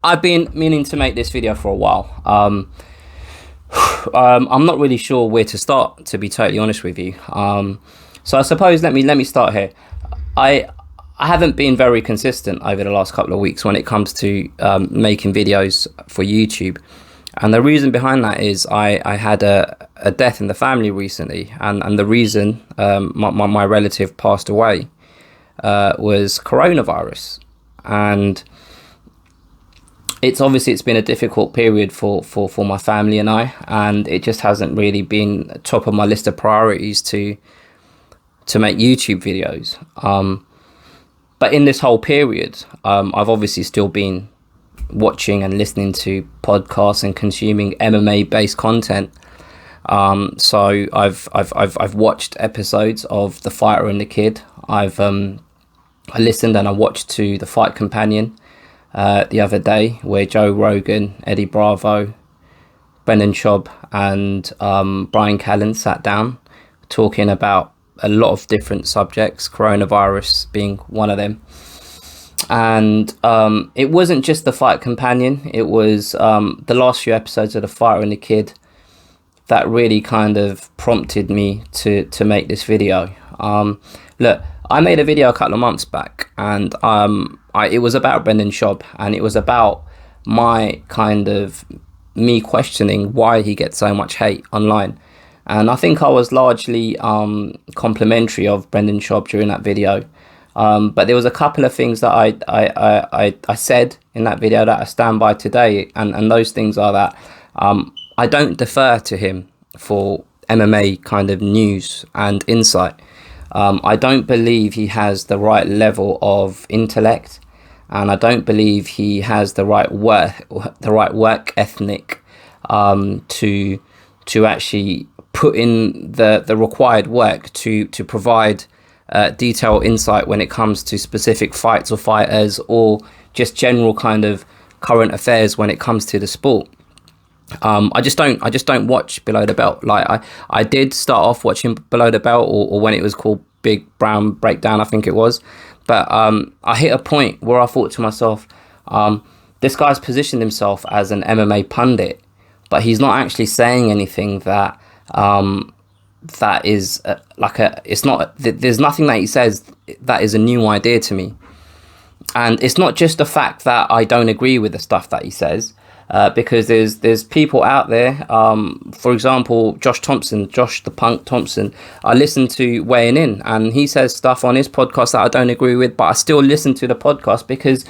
I've been meaning to make this video for a while. I'm not really sure where to start, to be totally honest with you. So I suppose let me start here. I haven't been very consistent over the last couple of weeks when it comes to making videos for YouTube. And the reason behind that is I had a death in the family recently, and the reason my relative passed away was coronavirus. And it's been a difficult period for my family and I, and it just hasn't really been top of my list of priorities to make YouTube videos. But in this whole period, I've obviously still been watching and listening to podcasts and consuming MMA based content. So I've watched episodes of The Fighter and the Kid. I listened and I watched to The Fight Companion the other day, where Joe Rogan, Eddie Bravo, Brendan Schaub and Brian Callen sat down talking about a lot of different subjects, coronavirus being one of them. And it wasn't just The Fight Companion, it was the last few episodes of The Fighter and the Kid that really kind of prompted me to make this video. Look, I made a video a couple of months back, and it was about Brendan Schaub, and it was about me questioning why he gets so much hate online. And I think I was largely complimentary of Brendan Schaub during that video. But there was a couple of things that I said in that video that I stand by today, and those things are that I don't defer to him for MMA kind of news and insight. I don't believe he has the right level of intellect, and I don't believe he has the right work ethic to actually put in the required work to provide detailed insight when it comes to specific fights or fighters, or just general kind of current affairs when it comes to the sport. I just don't watch Below the Belt. Like I did start off watching Below the Belt, or when it was called Big Brown Breakdown, I think it was. But I hit a point where I thought to myself, this guy's positioned himself as an MMA pundit, but he's not actually saying anything that is there's nothing that he says that is a new idea to me. And it's not just the fact that I don't agree with the stuff that he says, because there's people out there, for example, Josh the Punk Thompson. I listen to Weighing In, and he says stuff on his podcast that I don't agree with, but I still listen to the podcast because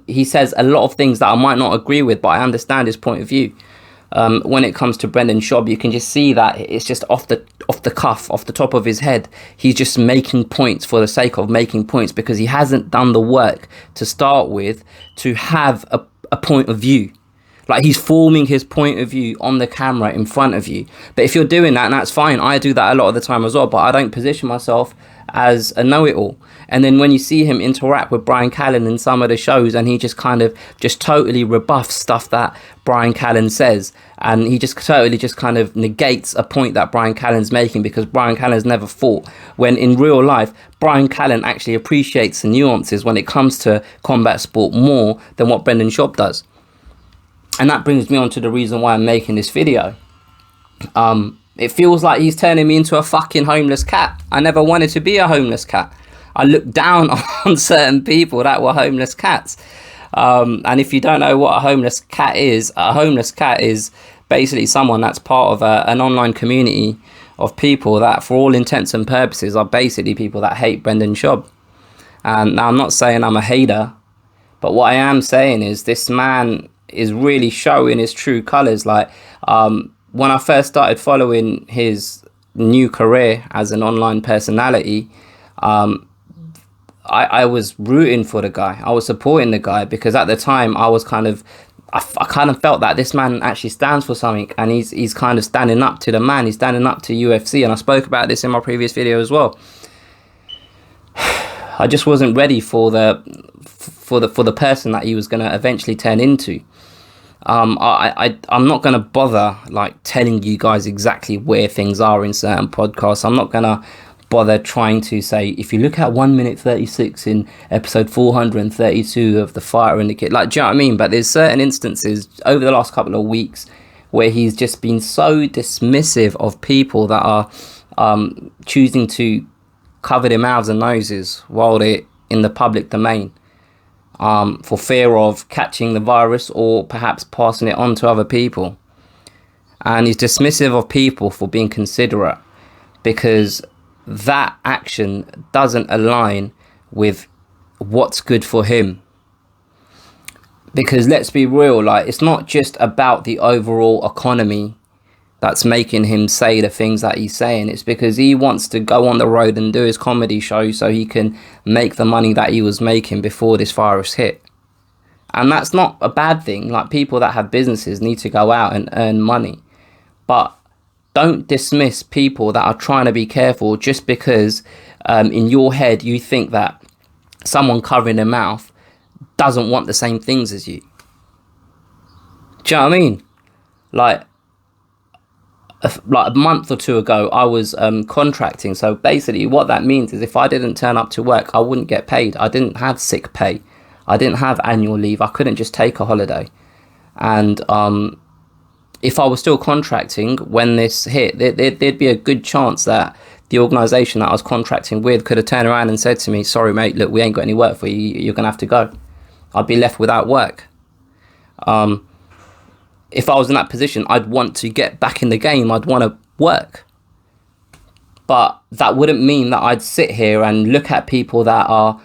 he says a lot of things that I might not agree with, but I understand his point of view. When it comes to Brendan Schaub, you can just see that it's just off the cuff, off the top of his head. He's just making points for the sake of making points, because he hasn't done the work to start with to have a point of view. Like, he's forming his point of view on the camera in front of you. But if you're doing that, and that's fine, I do that a lot of the time as well, but I don't position myself as a know-it-all. And then when you see him interact with Brian Callen in some of the shows, and he just kind of just totally rebuffs stuff that Brian Callen says, and he just totally just kind of negates a point that Brian Callen's making, because Brian Callen's never fought, when in real life Brian Callen actually appreciates the nuances when it comes to combat sport more than what Brendan Schaub does. And that brings me on to the reason why I'm making this video. It feels like he's turning me into a fucking homeless cat. I never wanted to be a homeless cat. I looked down on certain people that were homeless cats. And if you don't know what a homeless cat is basically someone that's part of an online community of people that, for all intents and purposes, are basically people that hate Brendan Schaub. And now, I'm not saying I'm a hater, but what I am saying is this man is really showing his true colors. Like, when I first started following his new career as an online personality, I was rooting for the guy. I was supporting the guy, because at the time I kind of felt that this man actually stands for something, and he's kind of standing up to the man. He's standing up to UFC, and I spoke about this in my previous video as well. I just wasn't ready for the person that he was going to eventually turn into. I'm not going to bother like telling you guys exactly where things are in certain podcasts. I'm not going to bother trying to say, if you look at 1 minute 36 in episode 432 of The Fighter and the Kid, like, do you know what I mean? But there's certain instances over the last couple of weeks where he's just been so dismissive of people that are choosing to cover their mouths and noses while they're in the public domain, for fear of catching the virus or perhaps passing it on to other people. And he's dismissive of people for being considerate, because that action doesn't align with what's good for him. Because let's be real, like, it's not just about the overall economy that's making him say the things that he's saying. It's because he wants to go on the road and do his comedy show so he can make the money that he was making before this virus hit. And that's not a bad thing. Like, people that have businesses need to go out and earn money. But don't dismiss people that are trying to be careful just because in your head you think that someone covering their mouth doesn't want the same things as you. Do you know what I mean? Like a month or two ago, I was contracting. So basically what that means is if I didn't turn up to work, I wouldn't get paid. I didn't have sick pay. I didn't have annual leave. I couldn't just take a holiday. And if I was still contracting when this hit, there'd be a good chance that the organisation that I was contracting with could have turned around and said to me, sorry, mate, look, we ain't got any work for you. You're going to have to go. I'd be left without work. If I was in that position, I'd want to get back in the game. I'd want to work. But that wouldn't mean that I'd sit here and look at people that are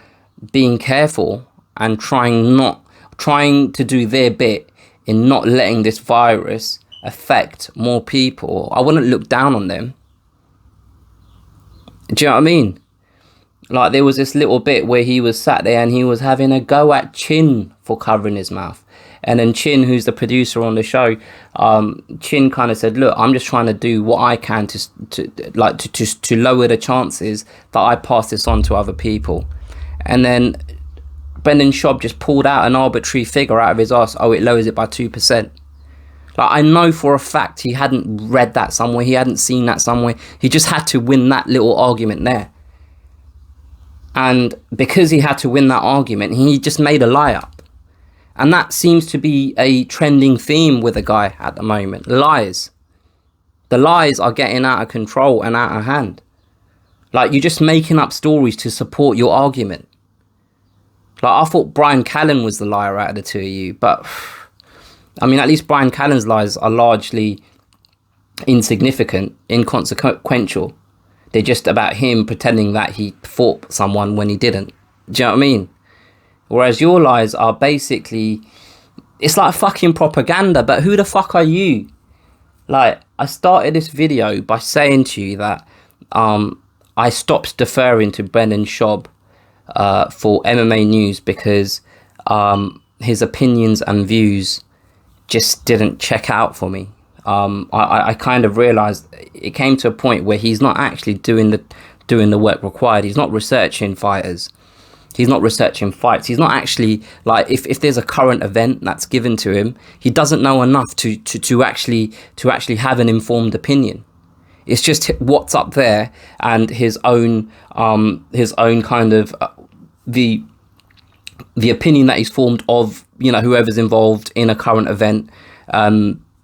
being careful and trying to do their bit in not letting this virus affect more people. I wouldn't look down on them. Do you know what I mean? Like, there was this little bit where he was sat there and he was having a go at Chin for covering his mouth. And then Chin, who's the producer on the show, Chin kind of said, look, I'm just trying to do what I can to lower the chances that I pass this on to other people. And then Brendan Schaub just pulled out an arbitrary figure out of his ass. Oh, it lowers it by 2%. Like, I know for a fact he hadn't read that somewhere. He hadn't seen that somewhere. He just had to win that little argument there. And because he had to win that argument, he just made a lie up. And that seems to be a trending theme with the guy at the moment. Lies. The lies are getting out of control and out of hand. Like, you're just making up stories to support your argument. Like, I thought Brian Callen was the liar out of the two of you, but I mean, at least Brian Callen's lies are largely insignificant, inconsequential. They're just about him pretending that he fought someone when he didn't. Do you know what I mean? Whereas your lies are basically, it's like fucking propaganda, but who the fuck are you? Like, I started this video by saying to you that I stopped deferring to Brendan Schaub for MMA news because his opinions and views just didn't check out for me. I kind of realized it came to a point where he's not actually doing the work required. He's not researching fighters. He's not researching fights. He's not actually, like, if there's a current event that's given to him, he doesn't know enough to actually have an informed opinion. It's just what's up there and his own kind of the opinion that he's formed of, you know, whoever's involved in a current event,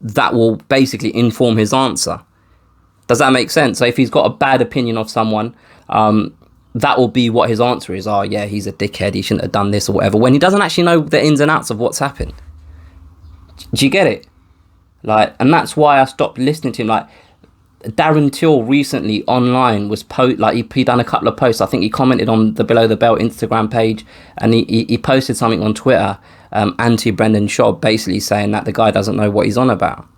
that will basically inform his answer. Does that make sense? So if he's got a bad opinion of someone, that will be what his answer is. Oh yeah, he's a dickhead, he shouldn't have done this or whatever, when he doesn't actually know the ins and outs of what's happened. Do you get it? Like, and that's why I stopped listening to him. Like, Darren Till recently online was he done a couple of posts. I think he commented on the Below the Belt Instagram page, and he posted something on Twitter, anti Brendan Schaub, basically saying that the guy doesn't know what he's on about.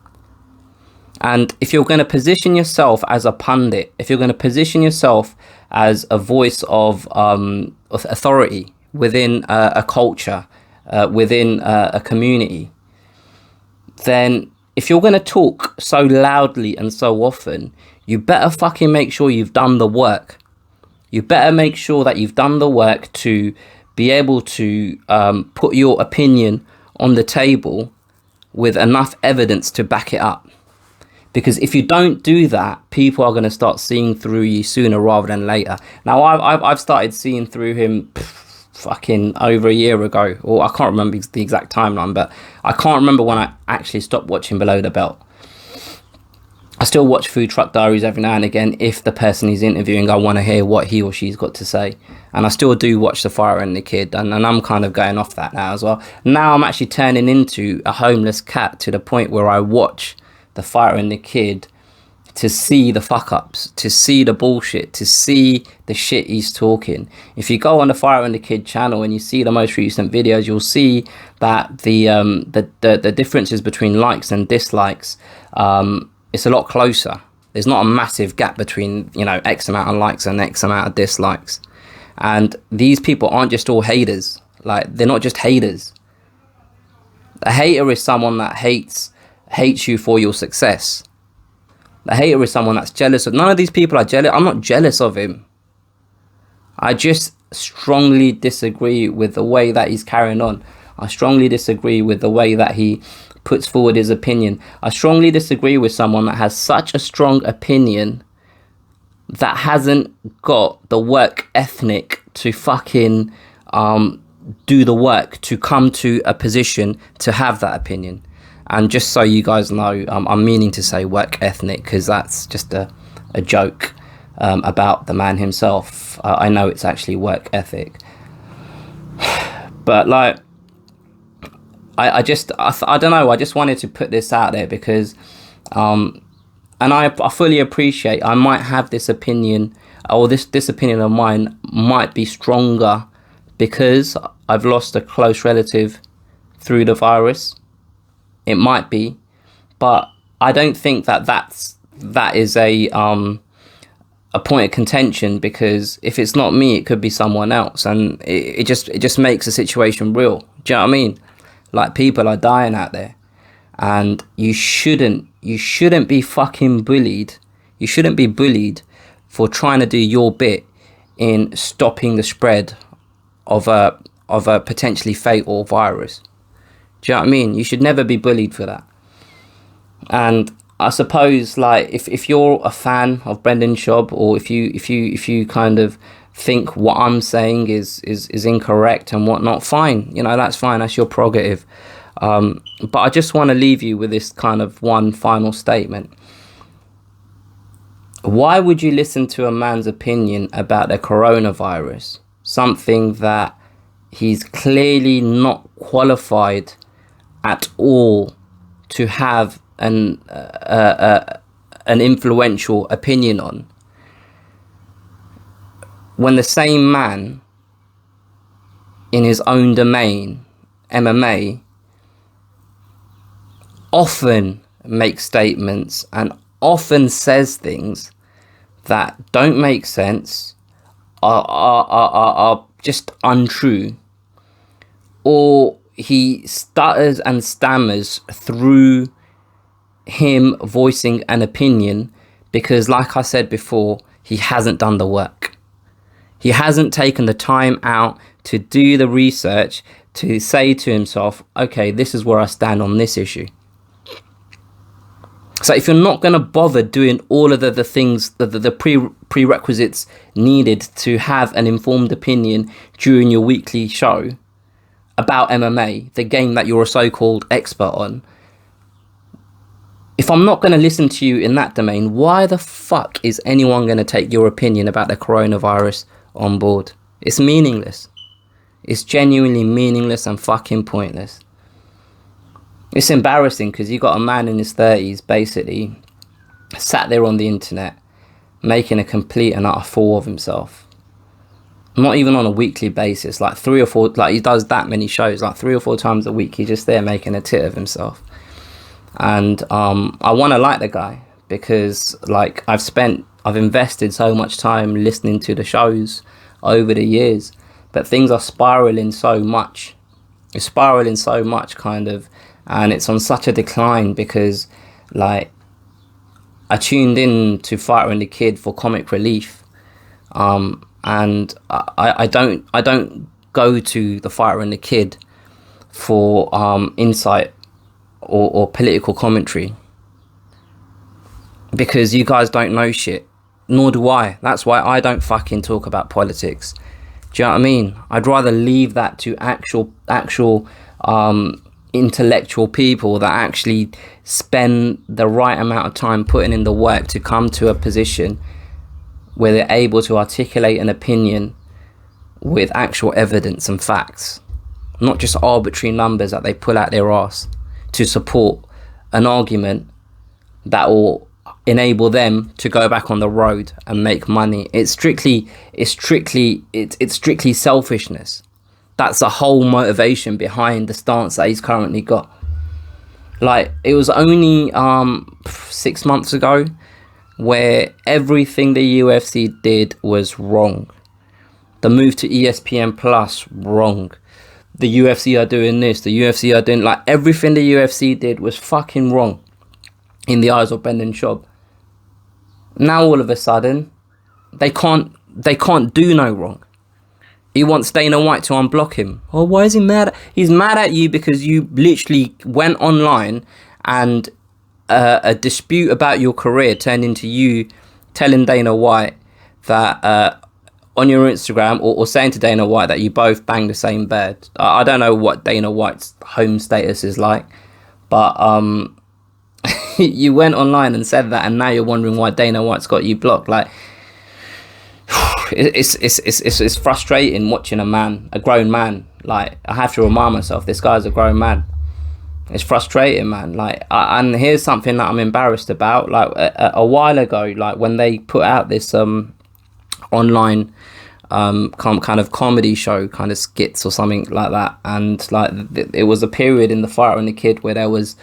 And if you're going to position yourself as a pundit, if you're going to position yourself as a voice of authority within a culture, within a community, then if you're going to talk so loudly and so often, you better fucking make sure you've done the work. You better make sure that you've done the work to be able to put your opinion on the table with enough evidence to back it up. Because if you don't do that, people are going to start seeing through you sooner rather than later. Now, I've started seeing through him fucking over a year ago, or I can't remember the exact timeline, but I can't remember when I actually stopped watching Below the Belt. I still watch Food Truck Diaries every now and again. If the person he's interviewing, I want to hear what he or she's got to say. And I still do watch The Fighter and the Kid, and I'm kind of going off that now as well. Now I'm actually turning into a homeless cat to the point where I watch The Fighter and the Kid to see the fuck ups, to see the bullshit, to see the shit he's talking. If you go on the Fighter and the Kid channel and you see the most recent videos, you'll see that the differences between likes and dislikes, it's a lot closer. There's not a massive gap between, you know, X amount of likes and X amount of dislikes. And these people aren't just all haters. Like, they're not just haters. A hater is someone that hates you for your success. The hater is someone that's jealous of. None of these people are jealous. I'm not jealous of him. I just strongly disagree with the way that he's carrying on. I strongly disagree with the way that he puts forward his opinion. I strongly disagree with someone that has such a strong opinion that hasn't got the work ethic to fucking do the work to come to a position to have that opinion. And just so you guys know, I'm meaning to say work ethic because that's just a joke about the man himself. I know it's actually work ethic. But like, I don't know, I just wanted to put this out there because, and I fully appreciate I might have this opinion, or this opinion of mine might be stronger because I've lost a close relative through the virus. It might be, but I don't think that is a point of contention, because if it's not me, it could be someone else, and it just makes the situation real. Do you know what I mean? Like, people are dying out there, and you shouldn't be fucking bullied. You shouldn't be bullied for trying to do your bit in stopping the spread of a potentially fatal virus. Do you know what I mean? You should never be bullied for that. And I suppose, like, if you're a fan of Brendan Schaub, or if you kind of think what I'm saying is incorrect and whatnot, fine. You know, that's fine. That's your prerogative. But I just want to leave you with this kind of one final statement. Why would you listen to a man's opinion about the coronavirus? Something that he's clearly not qualified at all to have an influential opinion on, when the same man in his own domain, MMA, often makes statements and often says things that don't make sense, are just untrue, or he stutters and stammers through him voicing an opinion because, like I said before, he hasn't done the work. He hasn't taken the time out to do the research, to say to himself, okay, this is where I stand on this issue. So if you're not going to bother doing all of the things, the prerequisites needed to have an informed opinion during your weekly show about MMA, the game that you're a so-called expert on, if I'm not going to listen to you in that domain, why the fuck is anyone going to take your opinion about the coronavirus on board? It's meaningless. It's genuinely meaningless and fucking pointless. It's embarrassing because you got a man in his 30s basically sat there on the internet making a complete and utter fool of himself. Not even on a weekly basis, like 3 or 4, like he does that many shows, like 3 or 4 times a week, he's just there making a tit of himself. And I want to like the guy because, like, I've invested so much time listening to the shows over the years, but things are spiraling so much. It's spiraling so much, kind of, and it's on such a decline because, like, I tuned in to Fighter and the Kid for comic relief, and I don't go to the Fighter and the Kid for insight or political commentary. because you guys don't know shit, nor do I. That's why I don't fucking talk about politics. Do you know what I mean? I'd rather leave that to actual intellectual people that actually spend the right amount of time putting in the work to come to a position where they're able to articulate an opinion with actual evidence and facts, not just arbitrary numbers that they pull out their arse to support an argument that will enable them to go back on the road and make money. It's strictly selfishness. That's the whole motivation behind the stance that he's currently got. Like, it was only 6 months ago where everything the UFC did was wrong. The move to ESPN Plus, wrong. The UFC are doing this, the UFC are doing, like, everything the UFC did was fucking wrong in the eyes of Brendan Schaub. Now all of a sudden, they can't do no wrong. He wants Dana White to unblock him. Oh, why is he mad? He's mad at you because you literally went online and a dispute about your career turned into you telling Dana White that on your Instagram, or saying to Dana White that you both bang the same bed. I don't know what Dana White's home status is like, but you went online and said that, and now you're wondering why Dana White's got you blocked. Like, it's frustrating watching a grown man. Like, I have to remind myself, this guy's a grown man. It's frustrating, man. Like, and here's something that I'm embarrassed about. Like, a while ago, like, when they put out this online kind of comedy show, kind of skits or something like that, and like it was a period in The Fighter and the Kid where there was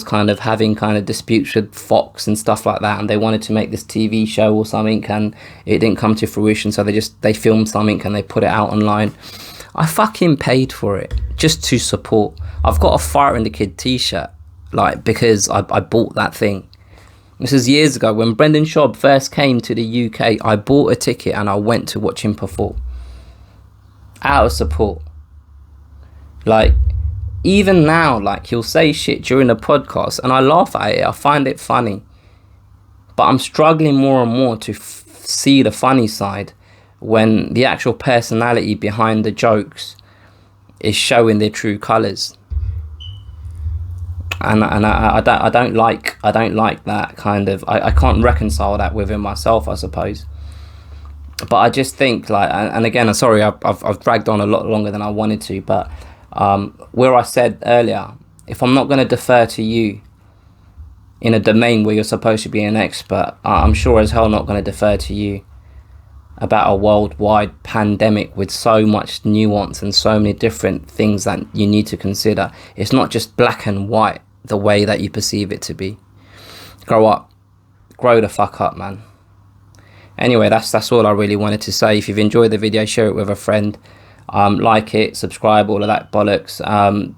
kind of having kind of disputes with Fox and stuff like that, and they wanted to make this TV show or something, and it didn't come to fruition, so they filmed something and they put it out online. I fucking paid for it just to support. I've got a Fighter and the Kid t-shirt, like, because I bought that thing. This is years ago when Brendan Schaub first came to the UK. I bought a ticket and I went to watch him perform out of support. Like, even now, like, he'll say shit during the podcast and I laugh at it. I find it funny, but I'm struggling more and more to see the funny side when the actual personality behind the jokes is showing their true colours. And I don't like that kind of, I can't reconcile that within myself, I suppose. But I just think, like, and again, I'm sorry, I've dragged on a lot longer than I wanted to, but where I said earlier, if I'm not going to defer to you in a domain where you're supposed to be an expert, I'm sure as hell not going to defer to you about a worldwide pandemic with so much nuance and so many different things that you need to consider. It's not just black and white the way that you perceive it to be. Grow up. Grow the fuck up, man. Anyway, that's all I really wanted to say. If you've enjoyed the video, share it with a friend. Like it, subscribe, all of that bollocks.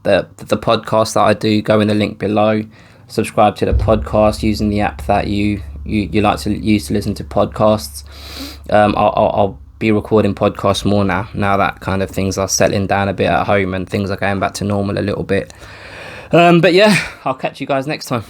The podcast that I do, go in the link below. Subscribe to the podcast using the app that you like to use to listen to podcasts. I'll be recording podcasts more now that kind of things are settling down a bit at home and things are going back to normal a little bit. But yeah, I'll catch you guys next time.